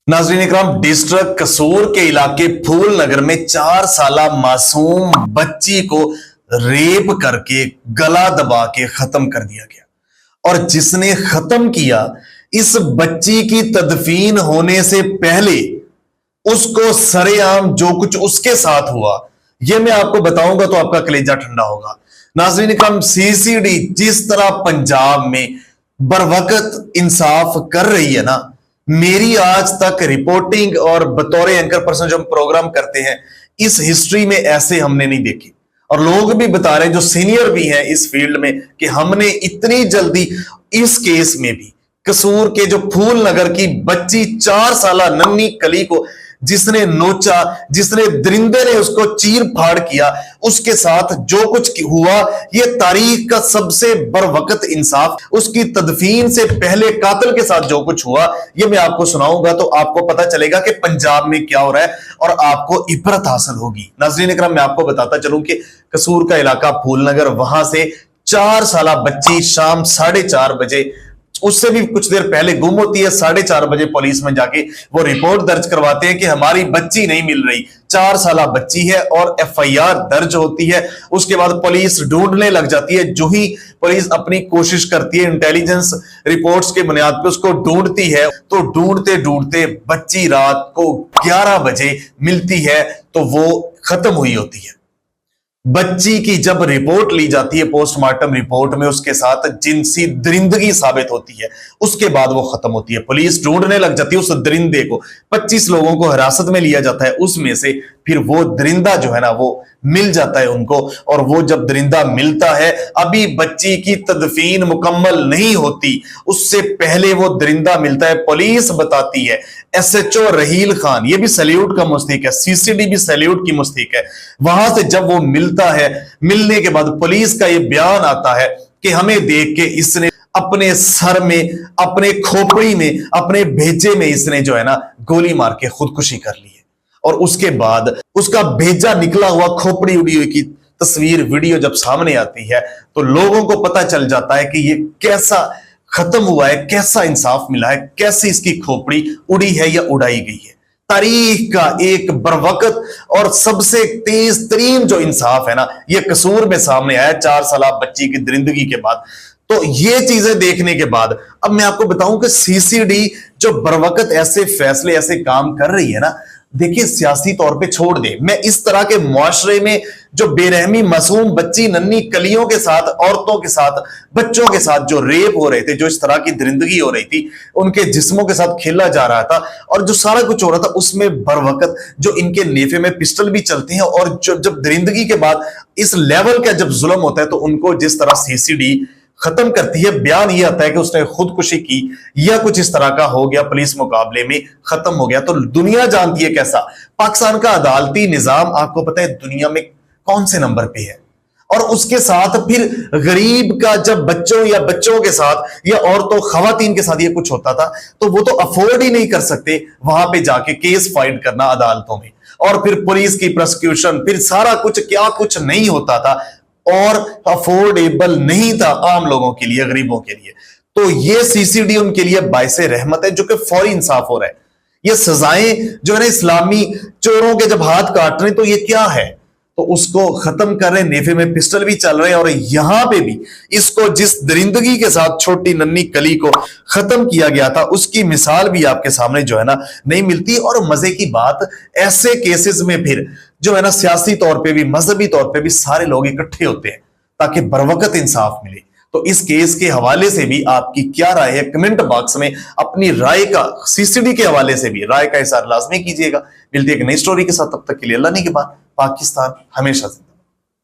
नाज़रीन इकराम, डिस्ट्रिक्ट कसूर के इलाके फूल नगर में 4 साला मासूम बच्ची को रेप करके गला दबा के खत्म कर दिया गया। और जिसने खत्म किया, इस बच्ची की तदफीन होने से पहले उसको सरेआम जो कुछ उसके साथ हुआ, यह मैं आपको बताऊंगा तो आपका कलेजा ठंडा होगा। नाज़रीन इकराम, सीसीडी जिस तरह पंजाब में बरवकत इंसाफ कर रही है ना, मेरी आज तक रिपोर्टिंग और बतौर एंकर पर्सन जो हम प्रोग्राम करते हैं, इस हिस्ट्री में ऐसे हमने नहीं देखी। और लोग भी बता रहे हैं जो सीनियर भी हैं इस फील्ड में कि हमने इतनी जल्दी इस केस में भी कसूर के जो फूल नगर की बच्ची 4 साला नन्ही कली को जिसने नोचा, जिसने दरिंदे ने उसको चीर फाड़ किया, उसके साथ जो कुछ हुआ, ये तारीख का सबसे बरवकत इंसाफ। उसकी तदफीन से पहले कातिल के साथ जो कुछ हुआ, ये मैं आपको सुनाऊंगा तो आपको पता चलेगा कि पंजाब में क्या हो रहा है और आपको इबरत हासिल होगी। नाज़रीन इकराम, मैं आपको बताता चलूं कि कसूर का इलाका फूल नगर, वहां से 4 साला बच्ची शाम 4:30 बजे, उससे भी कुछ देर पहले गुम होती है। 4:30 बजे पुलिस में जाके वो रिपोर्ट दर्ज करवाते हैं कि हमारी बच्ची नहीं मिल रही, 4 साला बच्ची है, और FIR दर्ज होती है। उसके बाद पुलिस ढूंढने लग जाती है। जो ही पुलिस अपनी कोशिश करती है, इंटेलिजेंस रिपोर्ट्स के बुनियाद पे उसको ढूंढती है, तो ढूंढते ढूंढते बच्ची रात को 11 बजे मिलती है, तो वो खत्म हुई होती है। बच्ची की जब रिपोर्ट ली जाती है, पोस्टमार्टम रिपोर्ट में उसके साथ जिनसी दरिंदगी साबित होती है, उसके बाद वो खत्म होती है। पुलिस ढूंढने लग जाती है उस दरिंदे को। 25 लोगों को हिरासत में लिया जाता है, उसमें से फिर वो दरिंदा जो है ना वो मिल जाता है उनको। और वो जब दरिंदा मिलता है, अभी बच्ची की तदफीन मुकम्मल नहीं होती, उससे पहले वो दरिंदा मिलता है। पुलिस बताती है, SHO रहील खान, ये भी सैल्यूट का मुस्तहिक है, CCD भी सैल्यूट की मुस्तहिक है। वहां से जब वो मिलता है, मिलने के बाद पुलिस का ये बयान आता है कि हमें देख के इसने अपने सर में, अपने खोपड़ी में, अपने भेजे में इसने जो है ना गोली मार के खुदकुशी कर ली है। और उसके बाद उसका भेजा निकला हुआ, खोपड़ी उड़ी हुई की तस्वीर, वीडियो जब सामने आती है, तो लोगों को पता चल जाता है कि ये कैसा खत्म हुआ है, कैसा इंसाफ मिला है, कैसी इसकी खोपड़ी उड़ी है या उड़ाई गई है। तारीख का एक बरवकत और सबसे तेज तरीन जो इंसाफ है ना, ये कसूर में सामने आया 4 साला बच्ची की दरिंदगी के बाद। तो ये चीजें देखने के बाद अब मैं आपको बताऊं कि CCD जो बरवकत ऐसे फैसले, ऐसे काम कर रही है ना, देखिए सियासी तौर पे छोड़ दे, मैं इस तरह के मुआशरे में जो बेरहमी मासूम बच्ची नन्ही कलियों के साथ, औरतों के साथ, बच्चों के साथ जो रेप हो रहे थे, जो इस तरह की दरिंदगी हो रही थी, उनके जिस्मों के साथ खेला जा रहा था, और जो सारा कुछ हो रहा था, उसमें बरवकत जो इनके नेफे में पिस्टल भी चलते हैं, और जब दरिंदगी के बाद इस लेवल का जब जुल्म होता है, तो उनको जिस तरह CCD खत्म करती है, बयान ये आता है कि उसने खुदकुशी की या कुछ इस तरह का हो गया, पुलिस मुकाबले में खत्म हो गया, तो दुनिया जानती है कैसा पाकिस्तान का अदालती निजाम, आपको पता है दुनिया में कौन से नंबर पे है। और उसके साथ फिर गरीब का जब बच्चों के साथ या औरतों खवातीन के साथ ये कुछ होता था, तो वो तो अफोर्ड ही नहीं कर सकते वहां पे जाके केस फाइट करना अदालतों में, और फिर पुलिस की प्रोसिक्यूशन, फिर सारा कुछ क्या कुछ नहीं होता था, और अफोर्डेबल नहीं था आम लोगों के लिए, गरीबों के लिए। तो ये CCD उनके लिए बाइसे रहमत है, जो कि फौरी इंसाफ हो रहा है। ये सजाएं जो है ना, इस्लामी चोरों के जब हाथ काट रहे, तो ये क्या है, तो उसको खत्म कर रहे, नेफे में पिस्टल भी चल रहे हैं, और यहां पे भी इसको जिस दरिंदगी के साथ छोटी नन्ही कली को खत्म किया गया था, उसकी मिसाल भी आपके सामने जो है ना नहीं मिलती। और मजे की बात, ऐसे केसेस में फिर जो है ना सियासी तौर पे भी, मजहबी तौर पे भी सारे लोग इकट्ठे होते हैं ताकि बरवकत इंसाफ मिले। तो इस केस के हवाले से भी आपकी क्या राय है, कमेंट बॉक्स में अपनी राय का, CCD के हवाले से भी राय का इज़हार लाजमी कीजिएगा। मिलती है एक नई स्टोरी के साथ, तब तक के लिए अल्लाह ने के बाद पाकिस्तान हमेशा